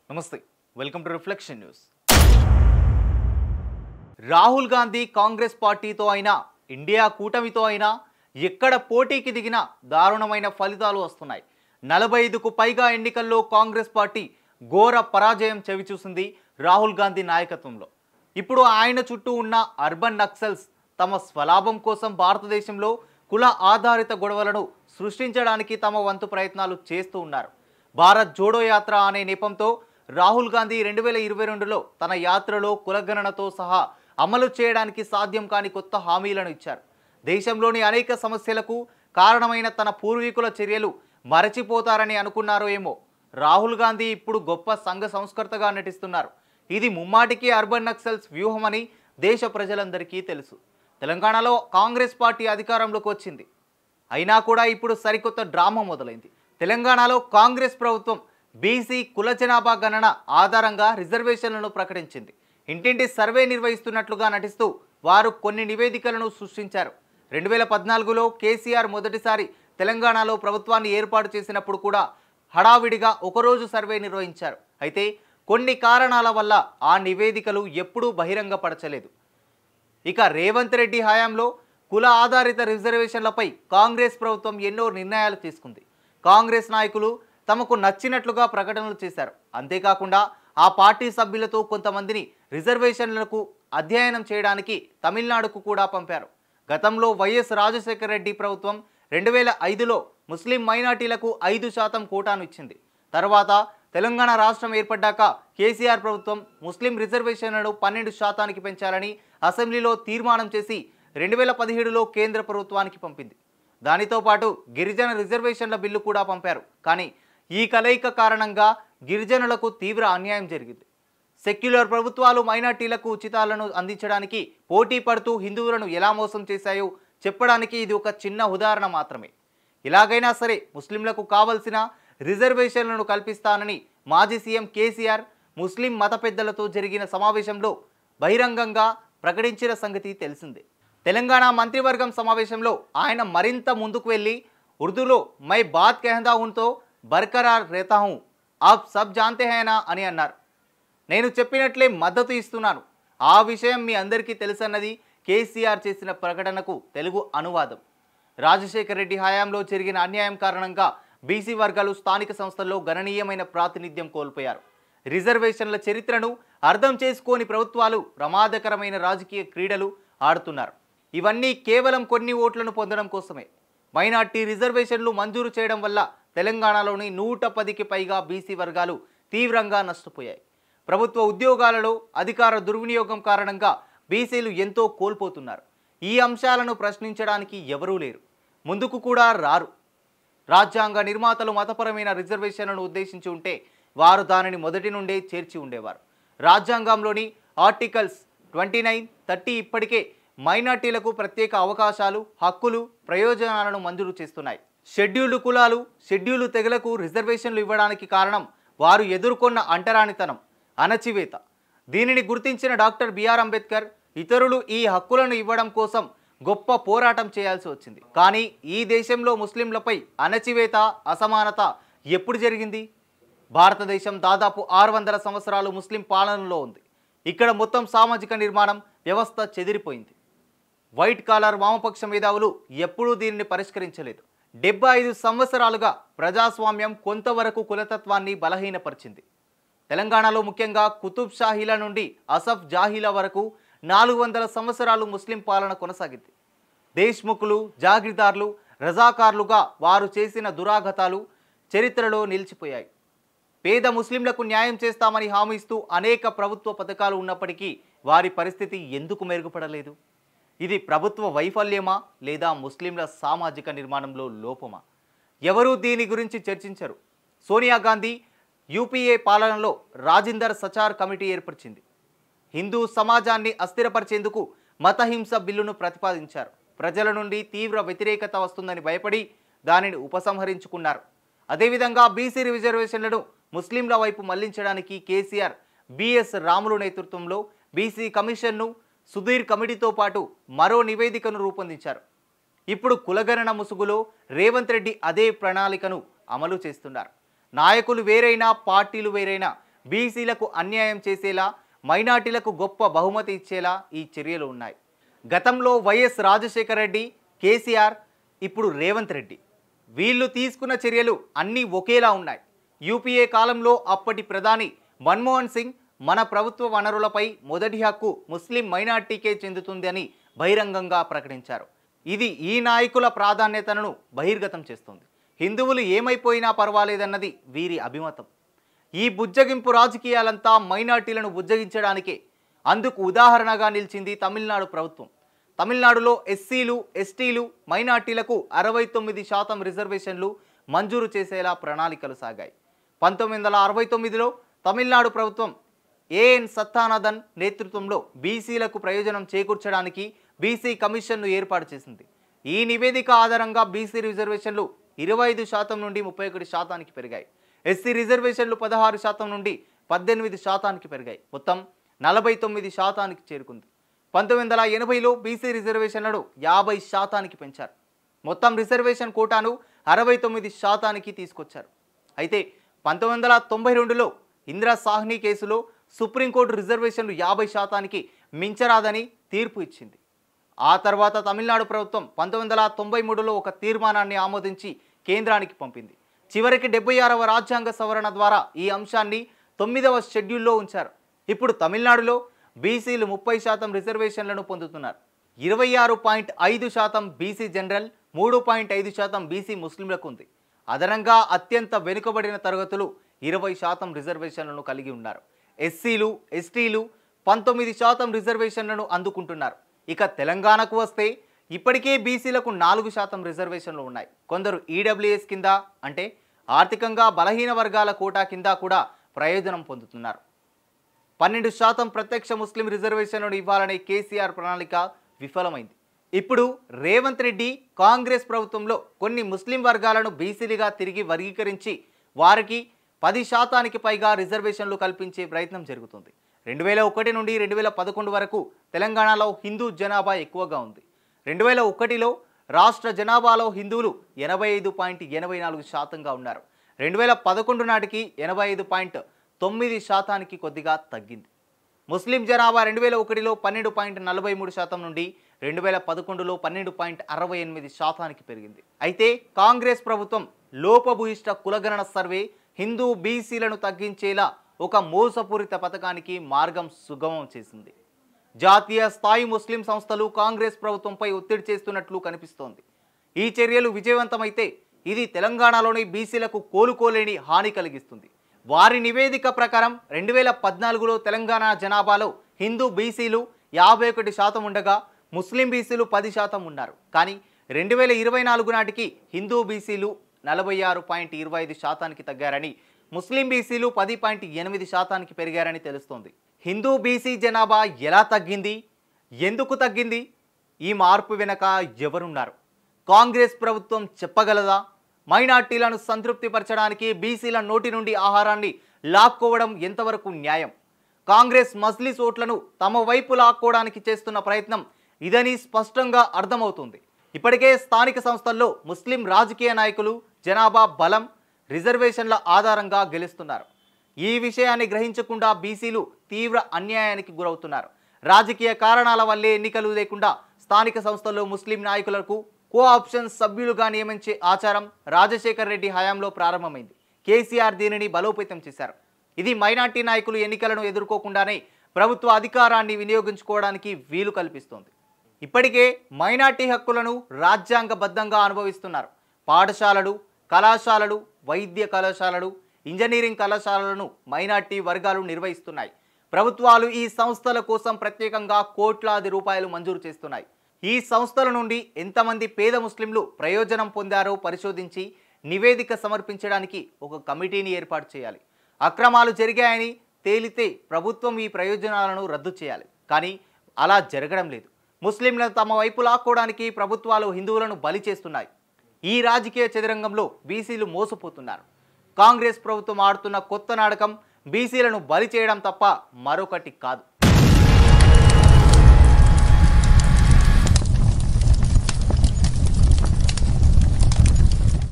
నమస్తే welcome to reflection news. Rahul Gandhi Congress పార్టీతో అయినా ఇండియా కూటమితో అయినా ఎక్కడ పోటీకి దిగినా దారుణమైన ఫలితాలు వస్తున్నాయి. 45కు పైగా ఎన్నికల్లో కాంగ్రెస్ పార్టీ ఘోర పరాజయం చవిచూసింది రాహుల్ గాంధీ నాయకత్వంలో. ఇప్పుడు ఆయన చుట్టూ ఉన్న అర్బన్ నక్సల్స్ తమ స్వలాభం కోసం భారతదేశంలో కుల ఆధారిత గొడవలను సృష్టించడానికి తమ వంతు ప్రయత్నాలు చేస్తూ ఉన్నారు. భారత్ జోడో యాత్ర అనే నెపంతో రాహుల్ గాంధీ 2022లో తన యాత్రలో కులగణనతో సహా అమలు చేయడానికి సాధ్యం కాని కొత్త హామీలను ఇచ్చారు. దేశంలోని అనేక సమస్యలకు కారణమైన తన పూర్వీకుల చర్యలు మరచిపోతారని అనుకున్నారో ఏమో, రాహుల్ గాంధీ ఇప్పుడు గొప్ప సంఘ సంస్కర్తగా నటిస్తున్నారు. ఇది ముమ్మాటికి అర్బన్ నక్సల్స్ వ్యూహమని దేశ ప్రజలందరికీ తెలుసు. తెలంగాణలో కాంగ్రెస్ పార్టీ అధికారంలోకి వచ్చింది. అయినా కూడా ఇప్పుడు సరికొత్త డ్రామా మొదలైంది. తెలంగాణలో కాంగ్రెస్ ప్రభుత్వం బీసీ కుల జనాభా గణన ఆధారంగా రిజర్వేషన్లను ప్రకటించింది. ఇంటింటి సర్వే నిర్వహిస్తున్నట్లుగా నటిస్తూ వారు కొన్ని నివేదికలను సృష్టించారు. 2014లో కేసీఆర్ మొదటిసారి తెలంగాణలో ప్రభుత్వాన్ని ఏర్పాటు చేసినప్పుడు కూడా హడావిడిగా ఒకరోజు సర్వే నిర్వహించారు. అయితే కొన్ని కారణాల వల్ల ఆ నివేదికలు ఎప్పుడూ బహిరంగపరచలేదు. ఇక రేవంత్ రెడ్డి హయాంలో కుల ఆధారిత రిజర్వేషన్లపై కాంగ్రెస్ ప్రభుత్వం ఎన్నో నిర్ణయాలు తీసుకుంది. కాంగ్రెస్ నాయకులు తమకు నచ్చినట్లుగా ప్రకటనలు చేశారు. అంతేకాకుండా ఆ పార్టీ సభ్యులతో కొంతమందిని రిజర్వేషన్లకు అధ్యయనం చేయడానికి తమిళనాడుకు కూడా పంపారు. గతంలో వైఎస్ రాజశేఖర రెడ్డి ప్రభుత్వం 2005లో ముస్లిం మైనార్టీలకు 5% కోటాను ఇచ్చింది. తర్వాత తెలంగాణ రాష్ట్రం ఏర్పడ్డాక కేసీఆర్ ప్రభుత్వం ముస్లిం రిజర్వేషన్లను 12%కి పెంచాలని అసెంబ్లీలో తీర్మానం చేసి 2017లో కేంద్ర ప్రభుత్వానికి పంపింది. దానితో పాటు గిరిజన రిజర్వేషన్ల బిల్లు కూడా పంపారు. కానీ ఈ కలయిక కారణంగా గిరిజనులకు తీవ్ర అన్యాయం జరిగింది. సెక్యులర్ ప్రభుత్వాలు మైనార్టీలకు ఉచితాలను అందించడానికి పోటీ పడుతూ హిందువులను ఎలా మోసం చేశాయో చెప్పడానికి ఇది ఒక చిన్న ఉదాహరణ మాత్రమే. ఇలాగైనా సరే ముస్లింలకు కావలసిన రిజర్వేషన్లను కల్పిస్తానని మాజీ సీఎం కేసీఆర్ ముస్లిం మత పెద్దలతో జరిగిన సమావేశంలో బహిరంగంగా ప్రకటించిన సంగతి తెలిసిందే. తెలంగాణ మంత్రివర్గం సమావేశంలో ఆయన మరింత ముందుకు వెళ్ళి ఉర్దూలో మై బాత్ కహందా హూన్తో బర్కరార్ రెతా హూ, ఆప్ సబ్ జాంతే హైనా అని అన్నారు. నేను చెప్పినట్లే మద్దతు ఇస్తున్నాను. ఆ విషయం మీ అందరికీ తెలుసన్నది కేసీఆర్ చేసిన ప్రకటనకు తెలుగు అనువాదం. రాజశేఖర రెడ్డి హయాంలో జరిగిన అన్యాయం కారణంగా బీసీ వర్గాలు స్థానిక సంస్థల్లో గణనీయమైన ప్రాతినిధ్యం కోల్పోయారు. రిజర్వేషన్ల చరిత్రను అర్థం చేసుకోని ప్రభుత్వాలు ప్రమాదకరమైన రాజకీయ క్రీడలు ఆడుతున్నారు. ఇవన్నీ కేవలం కొన్ని ఓట్లను పొందడం కోసమే. మైనార్టీ రిజర్వేషన్లు మంజూరు చేయడం వల్ల తెలంగాణలోని 110కి పైగా బీసీ వర్గాలు తీవ్రంగా నష్టపోయాయి. ప్రభుత్వ ఉద్యోగాలలో అధికార దుర్వినియోగం కారణంగా బీసీలు ఎంతో కోల్పోతున్నారు. ఈ అంశాలను ప్రశ్నించడానికి ఎవరూ లేరు, ముందుకు కూడా రారు. రాజ్యాంగ నిర్మాతలు మతపరమైన రిజర్వేషన్లను ఉద్దేశించి ఉంటే వారు దానిని మొదటి నుండే చేర్చి ఉండేవారు. రాజ్యాంగంలోని ఆర్టికల్స్ 29, 30 ఇప్పటికే మైనార్టీలకు ప్రత్యేక అవకాశాలు, హక్కులు, ప్రయోజనాలను మంజూరు చేస్తున్నాయి. షెడ్యూల్డ్ కులాలు, షెడ్యూల్డ్ తెగలకు రిజర్వేషన్లు ఇవ్వడానికి కారణం వారు ఎదుర్కొన్న అంటరానితనం, అణచివేత. దీనిని గుర్తించిన డాక్టర్ బిఆర్ అంబేద్కర్ ఇతరులు ఈ హక్కులను ఇవ్వడం కోసం గొప్ప పోరాటం చేయాల్సి వచ్చింది. కానీ ఈ దేశంలో ముస్లింలపై అణచివేత, అసమానత ఎప్పుడు జరిగింది? భారతదేశం దాదాపు 600 సంవత్సరాలు ముస్లిం పాలనలో ఉంది. ఇక్కడ మొత్తం సామాజిక నిర్మాణం వ్యవస్థ చెదిరిపోయింది. వైట్ కాలర్ వామపక్ష మేధావులు ఎప్పుడూ దీనిని పరిష్కరించలేదు. 75 సంవత్సరాలుగా ప్రజాస్వామ్యం కొంతవరకు కులతత్వాన్ని బలహీనపరిచింది. తెలంగాణలో ముఖ్యంగా కుతుబ్ షాహీల నుండి అసఫ్ జాహీల వరకు 400 సంవత్సరాలు ముస్లిం పాలన కొనసాగింది. దేశ్ముఖులు, జాగీర్దార్లు, రజాకార్లుగా వారు చేసిన దురాఘాతాలు చరిత్రలో నిలిచిపోయాయి. పేద ముస్లింలకు న్యాయం చేస్తామని హామీ ఇస్తూ అనేక ప్రభుత్వ పథకాలు ఉన్నప్పటికీ వారి పరిస్థితి ఎందుకు మెరుగుపడలేదు? ఇది ప్రభుత్వ వైఫల్యమా లేదా ముస్లింల సామాజిక నిర్మాణంలో లోపమా? ఎవరూ దీని గురించి చర్చించరు. సోనియా గాంధీ యూపీఏ పాలనలో రాజిందర్ సచార్ కమిటీ ఏర్పరిచింది. హిందూ సమాజాన్ని అస్థిరపరిచేందుకు మతహింస బిల్లును ప్రతిపాదించారు. ప్రజల నుండి తీవ్ర వ్యతిరేకత వస్తుందని భయపడి దానిని ఉపసంహరించుకున్నారు. అదేవిధంగా బీసీ రిజర్వేషన్లను ముస్లింల వైపు మళ్లించడానికి కేసీఆర్, బిఎస్ రాములు నేతృత్వంలో బీసీ కమిషన్ను, సుధీర్ కమిటీతో పాటు మరో నివేదికను రూపొందించారు. ఇప్పుడు కులగణన ముసుగులో రేవంత్ రెడ్డి అదే ప్రణాళికను అమలు చేస్తున్నారు. నాయకులు వేరైనా, పార్టీలు వేరైనా బీసీలకు అన్యాయం చేసేలా, మైనార్టీలకు గొప్ప బహుమతి ఇచ్చేలా ఈ చర్యలు ఉన్నాయి. గతంలో వైఎస్ రాజశేఖర రెడ్డి, కేసీఆర్, ఇప్పుడు రేవంత్ రెడ్డి వీళ్ళు తీసుకున్న చర్యలు అన్నీ ఒకేలా ఉన్నాయి. యూపీఏ కాలంలో అప్పటి ప్రధాని మన్మోహన్ సింగ్ మన ప్రభుత్వ వనరులపై మొదటి హక్కు ముస్లిం మైనార్టీకే చెందుతుంది అని బహిరంగంగా ప్రకటించారు. ఇది ఈ నాయకుల ప్రాధాన్యతను బహిర్గతం చేస్తుంది. హిందువులు ఏమైపోయినా పర్వాలేదన్నది వీరి అభిమతం. ఈ బుజ్జగింపు రాజకీయాలంతా మైనార్టీలను బుజ్జగించడానికే. అందుకు ఉదాహరణగా నిలిచింది తమిళనాడు ప్రభుత్వం. తమిళనాడులో ఎస్సీలు, ఎస్టీలు, మైనార్టీలకు 69% రిజర్వేషన్లు మంజూరు చేసేలా ప్రణాళికలు సాగాయి. 1969లో తమిళనాడు ప్రభుత్వం ఏఎన్ సత్యానందన్ నేతృత్వంలో బీసీలకు ప్రయోజనం చేకూర్చడానికి బీసీ కమిషన్ను ఏర్పాటు చేసింది. ఈ నివేదిక ఆధారంగా బీసీ రిజర్వేషన్లు 25% నుండి 31% పెరిగాయి. ఎస్సీ రిజర్వేషన్లు 16% నుండి 18% పెరిగాయి. మొత్తం 49% చేరుకుంది. 1980లో బీసీ రిజర్వేషన్లను 50% పెంచారు. మొత్తం రిజర్వేషన్ కోటాను 69% తీసుకొచ్చారు. అయితే 1992లో ఇందిరా సాహ్ని కేసులో సుప్రీంకోర్టు రిజర్వేషన్లు 50% మించరాదని తీర్పు ఇచ్చింది. ఆ తర్వాత తమిళనాడు ప్రభుత్వం 1993లో ఒక తీర్మానాన్ని ఆమోదించి కేంద్రానికి పంపింది. చివరికి 76వ రాజ్యాంగ సవరణ ద్వారా ఈ అంశాన్ని 9వ షెడ్యూల్లో ఉంచారు. ఇప్పుడు తమిళనాడులో బీసీలు 30% రిజర్వేషన్లను పొందుతున్నారు. 26.5% బీసీ జనరల్, 3.5% బీసీ ముస్లింలకు ఉంది. అదనంగా అత్యంత వెనుకబడిన తరగతులు 20% రిజర్వేషన్లను కలిగి ఉన్నారు. ఎస్సీలు, ఎస్టీలు 19% రిజర్వేషన్లను అందుకుంటున్నారు. ఇక తెలంగాణకు వస్తే ఇప్పటికే బీసీలకు 4% రిజర్వేషన్లు ఉన్నాయి. కొందరు ఈడబ్ల్యూఎస్ కింద, అంటే ఆర్థికంగా బలహీన వర్గాల కోటా కింద కూడా ప్రయోజనం పొందుతున్నారు. 12% ప్రత్యక్ష ముస్లిం రిజర్వేషన్లను ఇవ్వాలనే కేసీఆర్ ప్రణాళిక విఫలమైంది. ఇప్పుడు రేవంత్ రెడ్డి కాంగ్రెస్ ప్రభుత్వంలో కొన్ని ముస్లిం వర్గాలను బీసీలుగా తిరిగి వర్గీకరించి వారికి 10%కి పైగా రిజర్వేషన్లు కల్పించే ప్రయత్నం జరుగుతుంది. 2001 నుండి 2011 వరకు తెలంగాణలో హిందూ జనాభా ఎక్కువగా ఉంది. 2001లో రాష్ట్ర జనాభాలో హిందువులు 85.84%గా ఉన్నారు. 2011 నాటికి 85.9%కి కొద్దిగా తగ్గింది. ముస్లిం జనాభా 2001లో 12.43% నుండి 2011లో 12.68%కి పెరిగింది. అయితే కాంగ్రెస్ ప్రభుత్వం లోపభూయిష్ట కులగణన సర్వే హిందూ బీసీలను తగ్గించేలా ఒక మోసపూరిత పథకానికి మార్గం సుగమం చేసింది. జాతీయ స్థాయి ముస్లిం సంస్థలు కాంగ్రెస్ ప్రభుత్వంపై ఒత్తిడి చేస్తున్నట్లు కనిపిస్తోంది. ఈ చర్యలు విజయవంతమైతే ఇది తెలంగాణలోని బీసీలకు కోలుకోలేని హాని కలిగిస్తుంది. వారి నివేదిక ప్రకారం 2014లో తెలంగాణ జనాభాలో హిందూ బీసీలు 51% ఉండగా ముస్లిం బీసీలు 10% ఉన్నారు. కానీ 2024 నాటికి హిందూ బీసీలు 46.25%కి తగ్గారని, ముస్లిం బీసీలు 10.8%కి పెరిగారని తెలుస్తోంది. హిందూ బీసీ జనాభా ఎలా తగ్గింది, ఎందుకు తగ్గింది, ఈ మార్పు వెనక ఎవరున్నారు? కాంగ్రెస్ ప్రభుత్వం చెప్పగలదా? మైనార్టీలను సంతృప్తిపరచడానికి బీసీల నోటి నుండి ఆహారాన్ని లాక్కోవడం ఎంతవరకు న్యాయం? కాంగ్రెస్ మజ్లిస్ ఓట్లను తమ వైపు లాక్కోవడానికి చేస్తున్న ప్రయత్నం ఇదని స్పష్టంగా అర్థమవుతుంది. ఇప్పటికే స్థానిక సంస్థల్లో ముస్లిం రాజకీయ నాయకులు జనాభా బలం, రిజర్వేషన్ల ఆధారంగా గెలుస్తున్నారు. ఈ విషయాన్ని గ్రహించకుండా బీసీలు తీవ్ర అన్యాయానికి గురవుతున్నారు. రాజకీయ కారణాల వల్లే ఎన్నికలు లేకుండా స్థానిక సంస్థల్లో ముస్లిం నాయకులకు కోఆప్షన్ సభ్యులుగా నియమించే ఆచారం రాజశేఖర రెడ్డి హయాంలో ప్రారంభమైంది. కేసీఆర్ దీనిని బలోపేతం చేశారు. ఇది మైనార్టీ నాయకులు ఎన్నికలను ఎదుర్కోకుండానే ప్రభుత్వ అధికారాన్ని వినియోగించుకోవడానికి వీలు కల్పిస్తోంది. ఇప్పటికే మైనార్టీ హక్కులను రాజ్యాంగబద్ధంగా అనుభవిస్తున్నారు. పాఠశాలలు, కళాశాలలు, వైద్య కళాశాలలు, ఇంజనీరింగ్ కళాశాలలను మైనార్టీ వర్గాలు నిర్వహిస్తున్నాయి. ప్రభుత్వాలు ఈ సంస్థల కోసం ప్రత్యేకంగా కోట్లాది రూపాయలు మంజూరు చేస్తున్నాయి. ఈ సంస్థల నుండి ఎంతమంది పేద ముస్లింలు ప్రయోజనం పొందారో పరిశోధించి నివేదిక సమర్పించడానికి ఒక కమిటీని ఏర్పాటు చేయాలి. అక్రమాలు జరిగాయని తేలితే ప్రభుత్వం ఈ ప్రయోజనాలను రద్దు చేయాలి. కానీ అలా జరగడం లేదు. ముస్లింలను తమ వైపు లాక్కోవడానికి ప్రభుత్వాలు హిందువులను బలి చేస్తున్నాయి. ఈ రాజకీయ చదరంగంలో బీసీలు మోసపోతున్నారు. కాంగ్రెస్ ప్రభుత్వం ఆడుతున్న కొత్త నాటకం బీసీలను బలి చేయడం తప్ప మరొకటి కాదు.